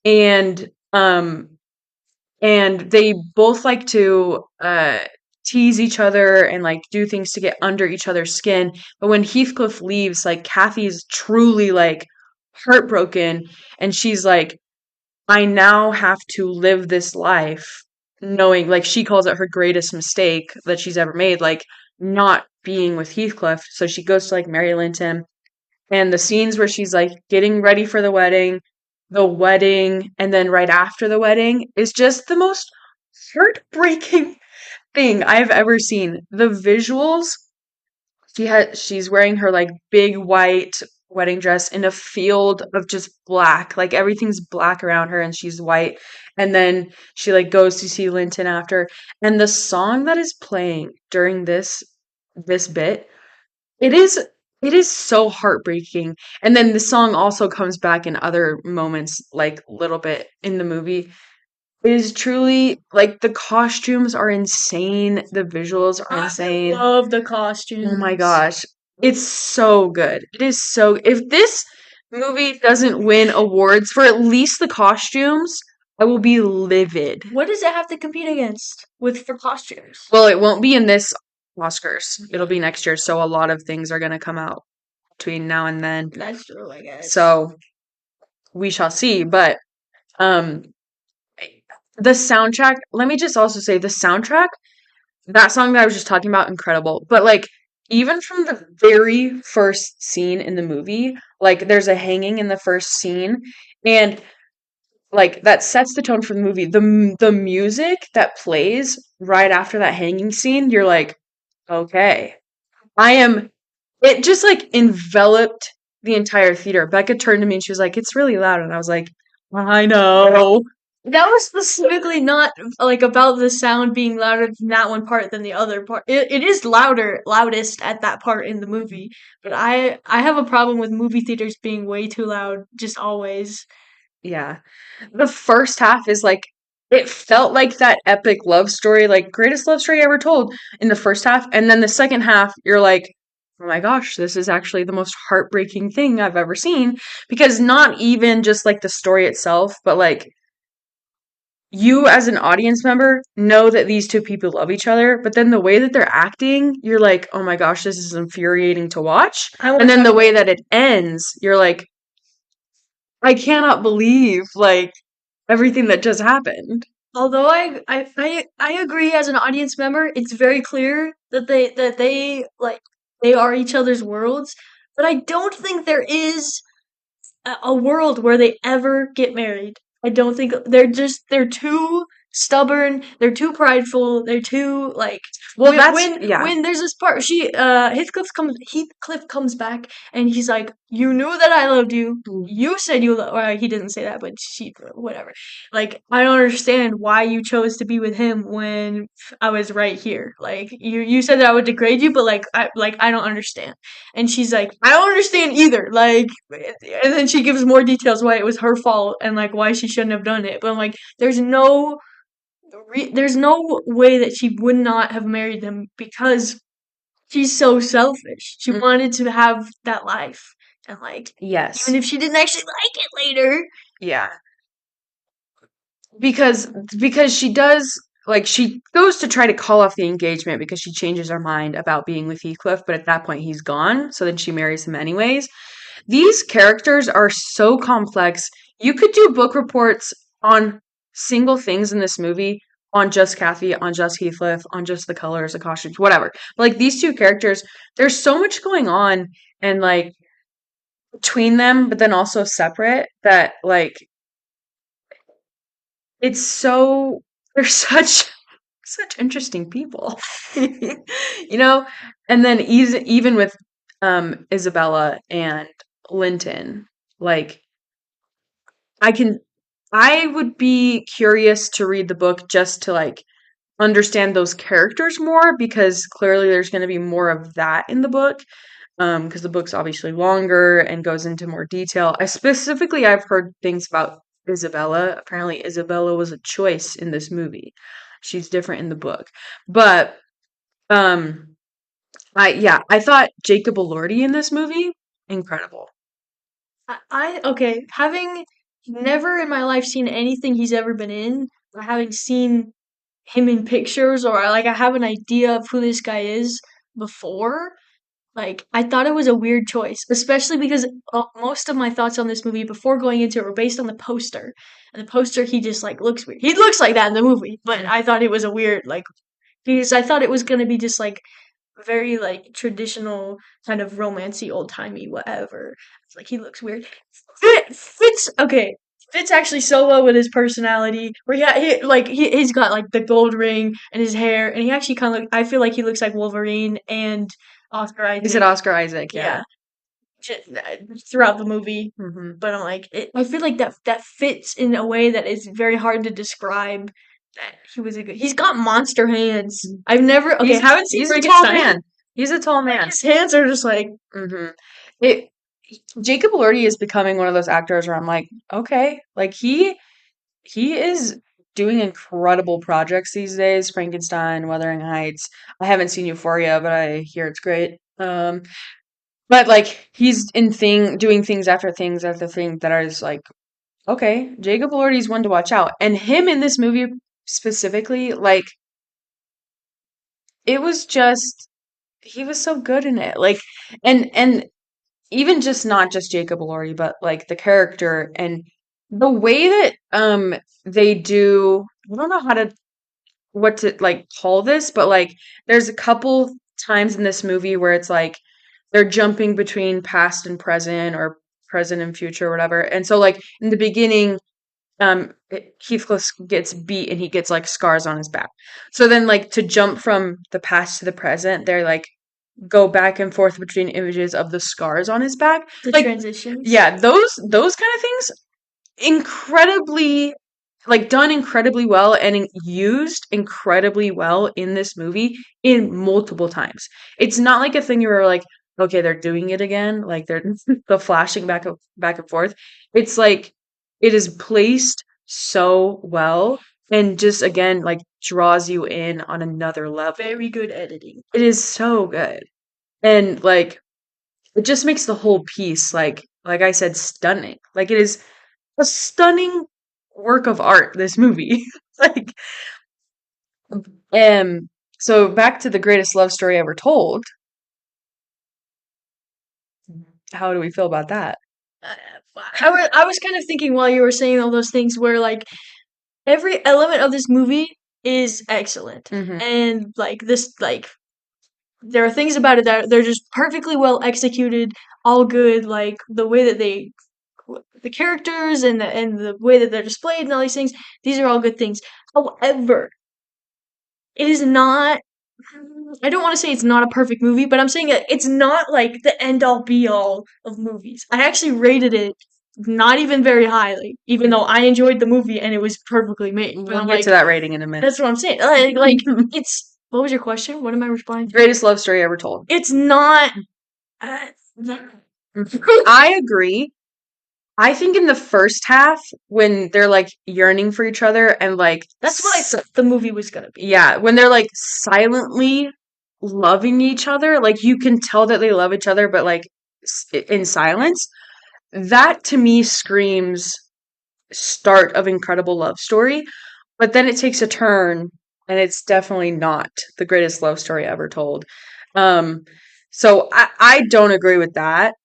And and they both like to tease each other and like do things to get under each other's skin. But when Heathcliff leaves, like Kathy's truly like heartbroken, and she's like, I now have to live this life knowing, like, she calls it her greatest mistake that she's ever made, like not being with Heathcliff. So she goes to like marry Linton, and the scenes where she's like getting ready for the wedding, and then right after the wedding is just the most heartbreaking thing I've ever seen. The visuals, she's wearing her like big white wedding dress in a field of just black. Like everything's black around her and she's white. And then she like goes to see Linton after. And the song that is playing during this bit, it is it is so heartbreaking. And then the song also comes back in other moments, like little bit in the movie. It is truly like the costumes are insane. The visuals are I insane. love the Oh my costumes. gosh. It's so good. It is so if this movie doesn't win awards for at least the costumes, I will be livid. What does it have to compete against with for costumes? Well, it won't be in this Oscars. It'll be next year, so a lot of things are going to come out between now and then. That's true, I guess. So, we shall see, but um the soundtrack, let me just also say the soundtrack, that song that I was just talking about, incredible. But like even from the very first scene in the movie, like there's a hanging in the first scene, and like that sets the tone for the movie. The music that plays right after that hanging scene, you're like, okay, I am. It just like enveloped the entire theater. Becca turned to me and she was like, "It's really loud," and I was like, "I know." That was specifically not like about the sound being louder in that one part than the other part. It is loudest at that part in the movie. But I have a problem with movie theaters being way too loud, just always. Yeah. The first half is like it felt like that epic love story, like greatest love story ever told in the first half, and then the second half you're like, "Oh my gosh, this is actually the most heartbreaking thing I've ever seen," because not even just like the story itself, but like you as an audience member know that these two people love each other, but then the way that they're acting, you're like, "Oh my gosh, this is infuriating to watch." I want And to then talk the way about that it ends, you're like, "I cannot believe like everything that just happened." although I agree as an audience member, it's very clear that they like they are each other's worlds, but I don't think there is a world where they ever get married. I don't think they're too stubborn. They're too prideful. They're too like Well, that's yeah. when there's this part Heathcliff comes back and he's like, "You knew that I loved you. You said you loved." Or he didn't say that, but she whatever. Like, I don't understand why you chose to be with him when I was right here. Like, you said that I would degrade you, but I don't understand. And she's like, I don't understand either. Like, and then she gives more details why it was her fault and like why she shouldn't have done it. But I'm like, there's no way that she would not have married him because she's so selfish. She Mm, wanted to have that life. And like, even yes. if she didn't actually like it later. Yeah. Because she does like she goes to try to call off the engagement because she changes her mind about being with Heathcliff, but at that point he's gone, so then she marries him anyways. These characters are so complex. You could do book reports on single things in this movie, on just Kathy, on just Heathcliff, on just the colors, the costumes, whatever. Like these two characters, there's so much going on and like between them, but then also separate that like it's so they're such interesting people. You know? And then even with Isabella and Linton, like I can I would be curious to read the book just to like understand those characters more because clearly there's going to be more of that in the book because the book's obviously longer and goes into more detail. I've heard things about Isabella. Apparently Isabella was a choice in this movie. She's different in the book. But um I thought Jacob Elordi in this movie incredible. Okay, having never in my life seen anything he's ever been in, or having seen him in pictures, or like I have an idea of who this guy is before. Like, I thought it was a weird choice, especially because most of my thoughts on this movie before going into it were based on the poster. And the poster, he just like looks weird. He looks like that in the movie, but I thought it was a weird like because I thought it was gonna be just like very like traditional kind of romancy, old timey, whatever. It's like he looks weird. Fits okay. Fits actually so well with his personality. Where he's got like the gold ring and his hair, and he actually kind of I feel like he looks like Wolverine and Oscar Is it Isaac. Oscar Isaac? Yeah. Yeah, throughout the movie. Hmm. But I'm like, I feel like that fits in a way that is very hard to describe. That he was a good. He's got monster hands. I've never okay. Haven't seen He's a tall Frankenstein. man. He's a tall man. His hands are just like Hmm. It Jacob Elordi is becoming one of those actors where I'm like, okay, like he is doing incredible projects these days. Frankenstein, Wuthering Heights. I haven't seen Euphoria, but I hear it's great. But like he's doing things after thing that I was like, okay, Jacob Elordi's one to watch out. And him in this movie specifically, like it was just he was so good in it. Like and even just not just Jacob Elordi, but like the character and the way that they do I don't know what to like call this, but like there's a couple times in this movie where it's like they're jumping between past and present or present and future or whatever. And so like in the beginning Heathcliff gets beat and he gets like scars on his back. So then like to jump from the past to the present, they're like go back and forth between images of the scars on his back. the Like transitions. yeah, those kind of things incredibly like done incredibly well and used incredibly well in this movie in multiple times. It's not like a thing you were like, okay, they're doing it again, like they're the flashing back and forth. It's like it is placed so well and just again like draws you in on another level. Very good editing. It is so good. And like it just makes the whole piece like I said stunning. Like it is a stunning work of art, this movie. Like um so back to the greatest love story ever told. How do we feel about that? Uh, I was kind of thinking while you were saying all those things where like every element of this movie is excellent. Hmm. And like this like there are things about it that they're just perfectly well executed, all good, like the way that the characters and the way that they're displayed and all these things, these are all good things. However, it is not. I don't want to say it's not a perfect movie, but I'm saying it's not like the end all be all of movies. I actually rated it not even very highly, even though I enjoyed the movie and it was perfectly made. But We'll I'm get like, to that rating in a minute. that's what I'm saying. Like it's. What was your question? What am I responding to? Greatest love story ever told. It's not. Uh, I agree. I think in the first half, when they're like yearning for each other and like that's what I thought the movie was gonna be. yeah, when they're like silently loving each other, like you can tell that they love each other, but like in silence, that to me screams start of incredible love story. But then it takes a turn, and it's definitely not the greatest love story ever told. Um, so I don't agree with that.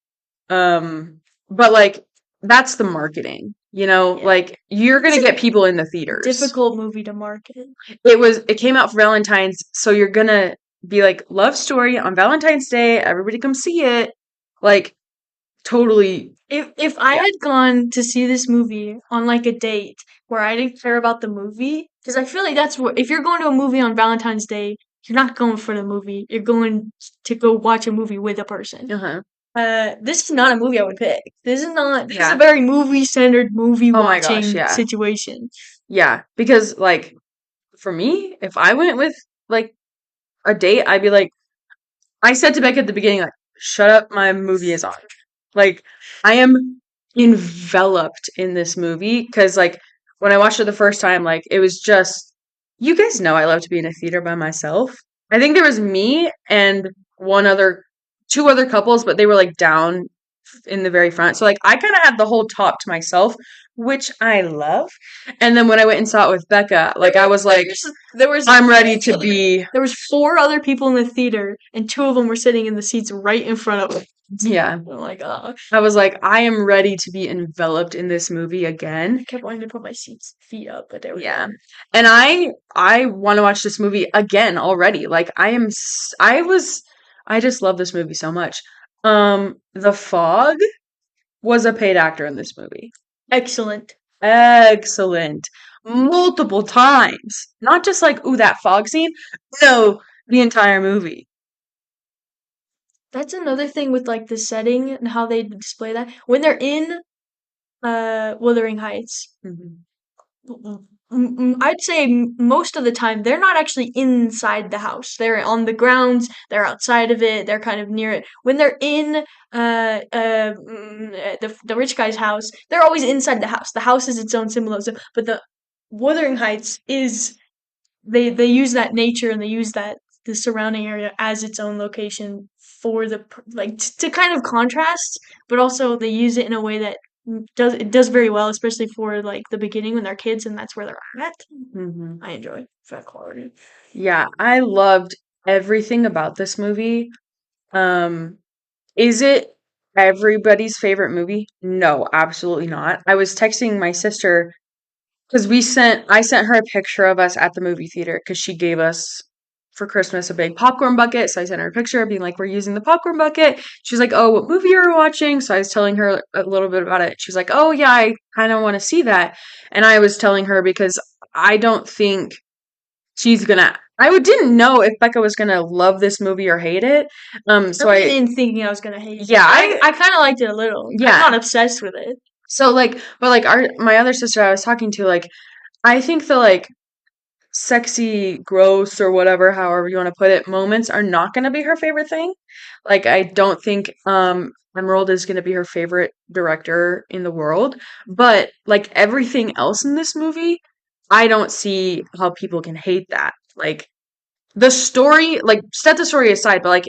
But like that's the marketing, you know, Yeah. like you're gonna It's get a people in the theaters. difficult movie to market. It came out for Valentine's, so you're gonna be like love story on Valentine's Day, everybody come see it. Like totally If I yeah. had gone to see this movie on like a date where I didn't care about the movie, because I feel like that's what if you're going to a movie on Valentine's Day, you're not going for the movie. You're going to go watch a movie with a person. Uh-huh. This is not a movie I would pick. This is not. This is a Yeah. very movie-centered movie Oh my gosh, watching yeah. situation. Yeah, because like for me, if I went with like a date, I'd be like I said to Beck at the beginning, like, shut up, my movie is on. Like, I am enveloped in this movie because, like, when I watched it the first time, like, it was just, you guys know I love to be in a theater by myself. I think there was me and two other couples, but they were like down in the very front. So, like, I kind of had the whole top to myself, which I love. And then when I went and saw it with Becca, like, I was like, There was I'm ready to be. there was 4 other people in the theater, and 2 of them were sitting in the seats right in front of us. Yeah. I'm like, oh. I was like, I am ready to be enveloped in this movie again. I kept wanting to put my feet up, but there we Yeah. go. And I want to watch this movie again already. Like I just love this movie so much. The Fog was a paid actor in this movie. Excellent. Excellent. Multiple times. Not just like, ooh, that fog scene. No, the entire movie. That's another thing with like the setting and how they display that. When they're in Wuthering Heights, Mhm. I'd say most of the time they're not actually inside the house. They're on the grounds, they're outside of it, they're kind of near it. When they're in the rich guy's house, they're always inside the house. The house is its own symbolism, but the Wuthering Heights is they use that nature and they use that the surrounding area as its own location for the like to kind of contrast, but also they use it in a way that does very well, especially for like the beginning when they're kids and that's where they're at. Mhm. I enjoy that quality. Yeah, I loved everything about this movie. Um, is it everybody's favorite movie? No, absolutely not. I was texting my sister because I sent her a picture of us at the movie theater because she gave us for Christmas a big popcorn bucket. So I sent her a picture being like, we're using the popcorn bucket. She's like, oh, what movie are we watching? So I was telling her a little bit about it. She's like, oh, yeah, I kind of want to see that. And I was telling her because I don't think she's gonna. Didn't know if Becca was gonna love this movie or hate it. So I went in thinking I was gonna hate it. yeah, I kind of liked it a little. yeah. I'm not obsessed with it. So like, but like my other sister I was talking to, like, I think the like sexy, gross, or whatever, however you want to put it, moments are not gonna be her favorite thing. Like, I don't think Emerald is gonna be her favorite director in the world. But like everything else in this movie, I don't see how people can hate that. Like the story, like set the story aside, but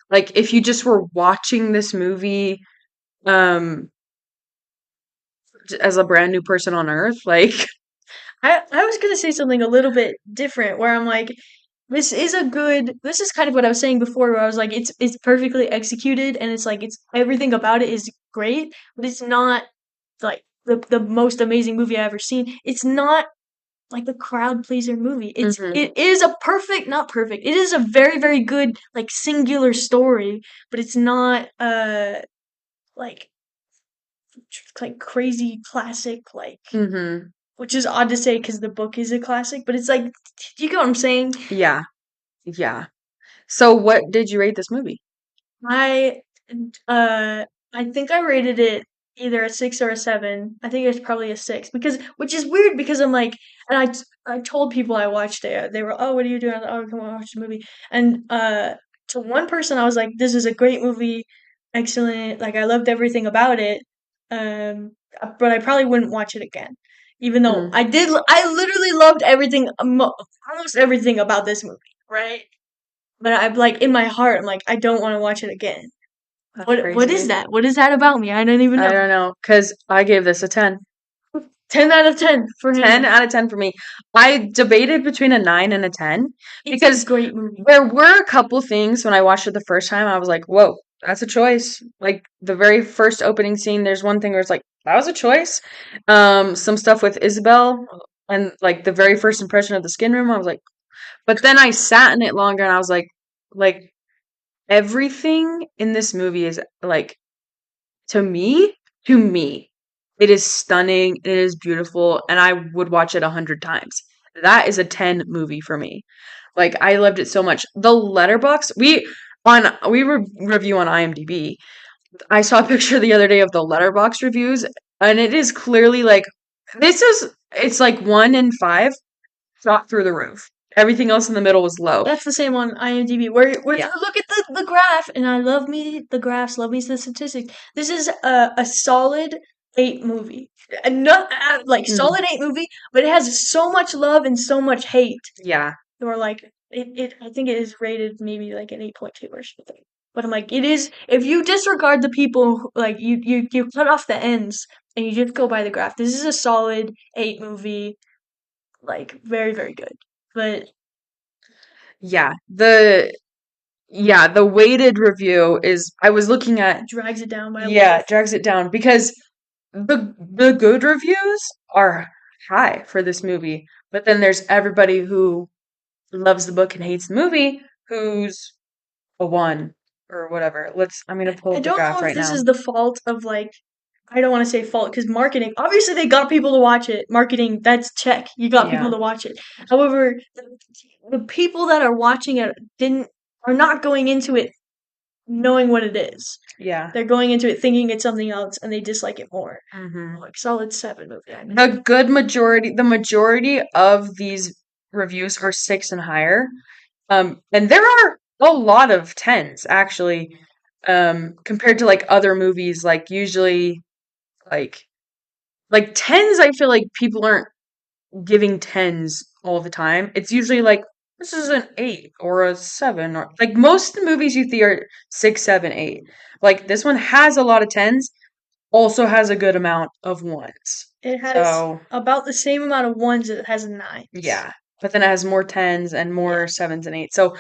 like if you just were watching this movie um as a brand new person on earth, like I was gonna say something a little bit different where I'm like, this is kind of what I was saying before where I was like, it's perfectly executed and it's like it's everything about it is great, but it's not like the most amazing movie I've ever seen. It's not like the crowd pleaser movie. mhm, It is a perfect, not perfect. It is a very, very good, like singular story, but it's not like like crazy classic like mhm. which is odd to say because the book is a classic, but it's like, do you get what I'm saying? Yeah, yeah. So what did you rate this movie? I uh I think I rated it either a 6 or a 7. I think it's probably a 6 because which is weird because I'm like and I told people I watched it. They were, "Oh, what are you doing?" I was like, "Oh, come on, watch the movie." And to one person I was like, "This is a great movie. Excellent. Like I loved everything about it." Um but I probably wouldn't watch it again. Even though Mm, I literally loved everything almost everything about this movie, right? But I'm like in my heart, I'm like, I don't want to watch it again. that's What is crazy. that? What is that about me? I don't even I know. don't know, because I gave this a 10. 10 out of 10 for 10 him. out of 10 for me. I debated between a 9 and a 10 It's a because great movie. there were a couple things when I watched it the first time, I was like, whoa, that's a choice. Like the very first opening scene, there's one thing where it's like, that was a choice. Some stuff with Isabel and like the very first impression of the skin room, I was like, but then I sat in it longer and I was like everything in this movie is like to me, to me, it is stunning, it is beautiful, and I would watch it 100 times. That is a 10 movie for me. Like I loved it so much. The letterbox we review on IMDb. I saw a picture the other day of the letterbox reviews, and it is clearly like it's like 1 in 5 shot through the roof. Everything else in the middle was low. That's the same on IMDb. Where Yeah. you look at the graph, and I love me the graphs, love me the statistics. This is a solid 8 movie. Not like Mhm. solid 8 movie, but it has so much love and so much hate. Yeah. Or like it I think it is rated maybe like an 8.2 or something. But I'm like, it is if you disregard the people like you cut off the ends and you just go by the graph. This is a solid 8 movie, like very, very good. But Yeah. The weighted review is I was looking at drags it down by a yeah, little. it drags it down because the good reviews are high for this movie, but then there's everybody who loves the book and hates the movie who's a 1 or whatever. I'm gonna pull I up the don't graph know if right this now. is the fault of like I don't want to say fault because marketing. Obviously, they got people to watch it. Marketing, that's check. You got people Yeah. to watch it. However, the people that are watching it didn't are not going into it knowing what it is. Yeah. They're going into it thinking it's something else, and they dislike it more. Hmm. Like solid 7 movie. I mean, The majority of these reviews are 6 and higher. And there are a lot of 10s actually, compared to like other movies, like usually like 10s, I feel like people aren't giving 10s all the time. It's usually like this is an 8 or a 7 or like most of the movies you see are 6, 7, 8. Like this one has a lot of 10s, also has a good amount of 1s. it has So about the same amount of ones as it has nines. yeah. But then it has more 10s and Yeah. more 7s and 8s. So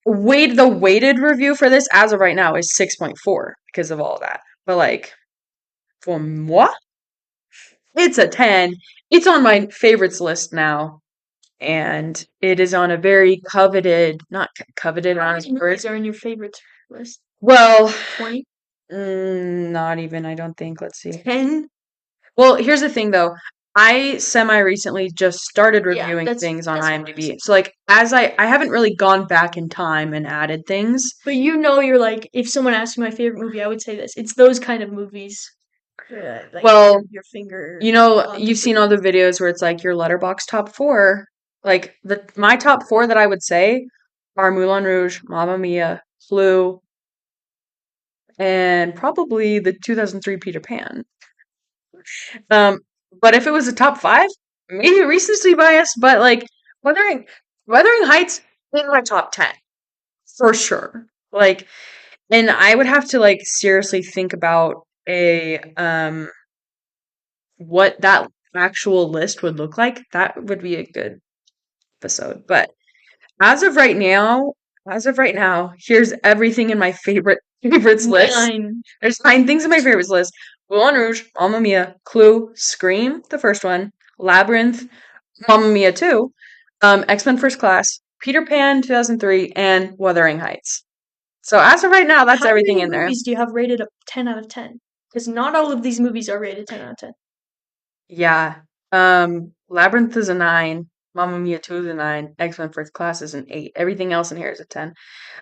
the weighted review for this as of right now is 6.4 because of all of that. But like for moi, it's a 10. It's on my favorites list now. And it is on a very coveted, not coveted How on many his word. movies are in your favorites list? Well, 20? not even, I don't think. Let's see. 10? Well, here's the thing though. I semi recently just started Yeah, reviewing things on that's what I IMDb. said. So like as I haven't really gone back in time and added things. But you know, you're like, if someone asked me my favorite movie, I would say this. It's those kind of movies. Like Well, your finger you know, on the you've seen all trigger. the videos where it's like your letterbox top 4. Like the my top 4 that I would say are Moulin Rouge, Mamma Mia, Clue, and probably the 2003 Peter Pan. Um, but if it was a top 5, maybe recency bias, but like Wuthering Wuthering Heights in my top 10 for sure. Like, and I would have to like seriously think about a what that actual list would look like. That would be a good episode. But as of right now, here's everything in my favorites list. Nine. There's 9 things in my favorites list. Moulin Rouge, Mamma Mia, Clue, Scream, the first one, Labyrinth, Mamma Mia 2, X-Men First Class, Peter Pan 2003, and Wuthering Heights. So as of right now, that's How everything many in there. movies do you have rated a 10 out of 10? Because not all of these movies are rated 10 out of 10. Yeah. Labyrinth is a 9. Mamma Mia 2 is a 9. X-Men First Class is an 8. Everything else in here is a 10.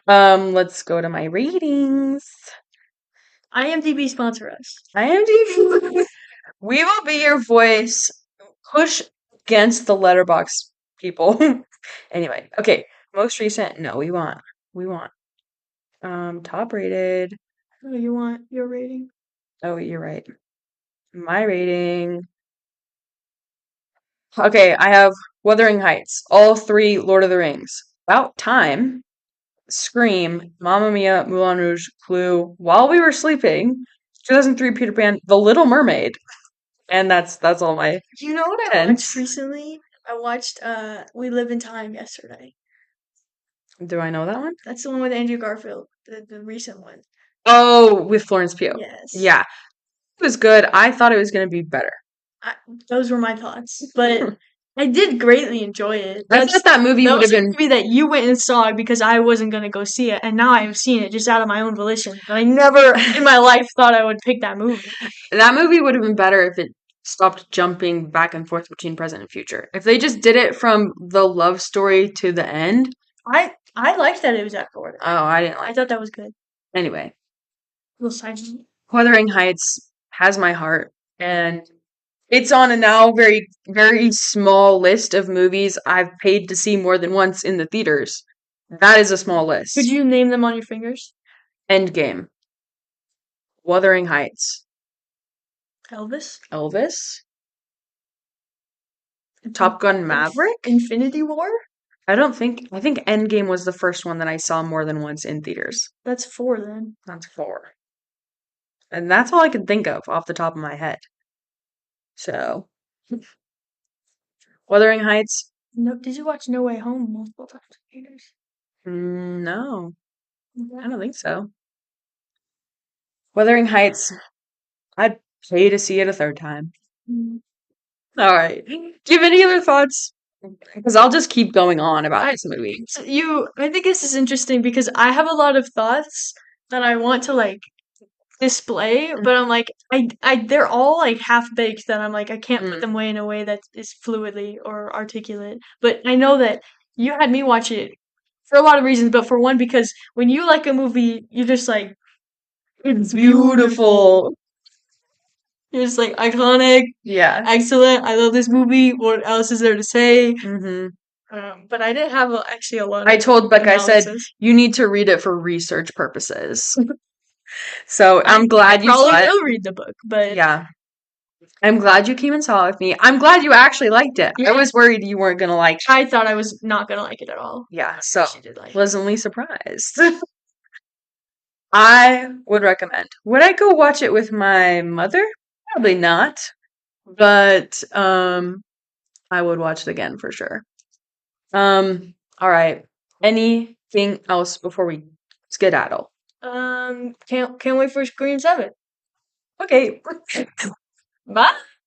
Let's go to my ratings. IMDb sponsor us. IMDb. We will be your voice. Push against the letterbox people. Anyway, okay. Most recent. No, we want. Top rated. Oh, you want your rating? Oh, you're right. My rating. Okay, I have Wuthering Heights, all three Lord of the Rings. About Time, Scream, Mamma Mia, Moulin Rouge, Clue, While We Were Sleeping, 2003 Peter Pan, The Little Mermaid, and that's all my You know what I watched tens. recently? I watched We Live in Time yesterday. Do I know that one? That's the one with Andrew Garfield, the recent one. Oh, with Florence Pugh. Yes. Yeah, it was good. I thought it was gonna be better. I, those were my thoughts, but I did greatly enjoy it. I thought that movie That would have was a been movie that you went and saw because I wasn't gonna go see it, and now I've seen it just out of my own volition. But I never in my life thought I would pick that movie. that movie would have been better if it stopped jumping back and forth between present and future. If they just did it from the love story to the end. I liked that it was that order. Oh, I didn't I like. thought that was good. Anyway, Little side note. Wuthering Heights has my heart, and it's on a now very, very small list of movies I've paid to see more than once in the theaters. That is a small Could list. you name them on your fingers? Endgame, Wuthering Heights, Elvis, Elvis, Top Gun Maverick. Infinity War. I think Endgame was the first one that I saw more than once in theaters. That's 4 then. That's 4. And that's all I can think of off the top of my head. So, Wuthering Heights, No, did you watch No Way Home multiple times in theaters? no, Yeah. I don't think so. Wuthering Heights, I'd pay to see it a third time. Mm. All right. Do you have any other thoughts? Because I'll just keep going on about this movie. So I think this is interesting because I have a lot of thoughts that I want to like display, but I'm like, they're all like half baked that I'm like, I can't put Mm. them away in a way that is fluidly or articulate. But I know that you had me watch it for a lot of reasons, but for one, because when you like a movie, you're just like, it's beautiful. Beautiful. You're just like, iconic, Yeah. excellent. I love this movie. What else is there to say? Hmm. But I didn't have actually a lot I of told Becca, I said, analysis. you need to read it for research purposes. So I I'm glad you probably saw it. will read the book, but Yeah. I'm glad you came and saw it with me. I'm glad you actually liked it. I yeah, was worried you weren't gonna like it. I thought I was not gonna like it at all. Yeah, so She did like it. pleasantly surprised. I would recommend. Would I go watch it with my mother? Probably not. But I would watch it again for sure. All right. Anything else before we skedaddle? Can't wait for Scream 7. Okay. Bye.